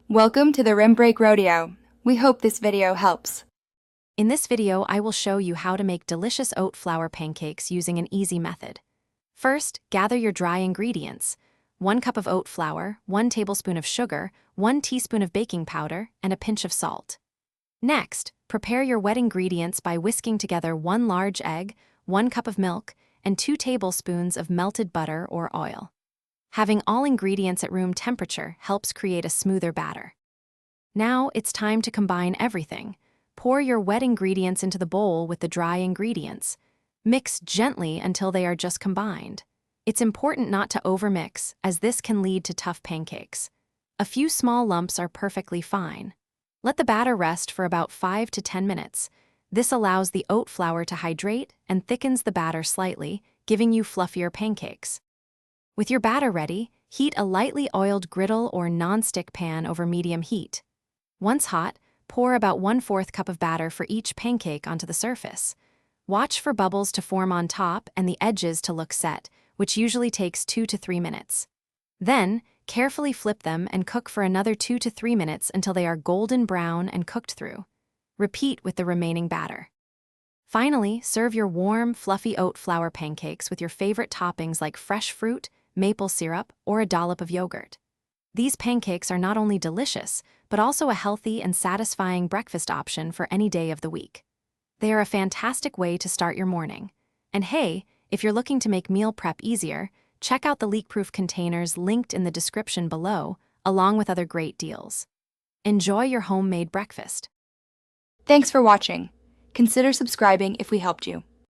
Welcome to the Rim Break Rodeo. We hope this video helps. In this video, I will show you how to make delicious oat flour pancakes using an easy method. First, gather your dry ingredients: 1 cup of oat flour, 1 tablespoon of sugar, 1 teaspoon of baking powder, and a pinch of salt. Next, prepare your wet ingredients by whisking together 1 large egg, 1 cup of milk, and 2 tablespoons of melted butter or oil. Having all ingredients at room temperature helps create a smoother batter. Now it's time to combine everything. Pour your wet ingredients into the bowl with the dry ingredients. Mix gently until they are just combined. It's important not to overmix, as this can lead to tough pancakes. A few small lumps are perfectly fine. Let the batter rest for about 5 to 10 minutes. This allows the oat flour to hydrate and thickens the batter slightly, giving you fluffier pancakes. With your batter ready, heat a lightly oiled griddle or non-stick pan over medium heat. Once hot, pour about 1/4 cup of batter for each pancake onto the surface. Watch for bubbles to form on top and the edges to look set, which usually takes 2 to 3 minutes. Then, carefully flip them and cook for another 2 to 3 minutes until they are golden brown and cooked through. Repeat with the remaining batter. Finally, serve your warm, fluffy oat flour pancakes with your favorite toppings like fresh fruit, maple syrup, or a dollop of yogurt. These pancakes are not only delicious, but also a healthy and satisfying breakfast option for any day of the week. They are a fantastic way to start your morning. And hey, if you're looking to make meal prep easier, check out the leak-proof containers linked in the description below, along with other great deals. Enjoy your homemade breakfast. Thanks for watching. Consider subscribing if we helped you.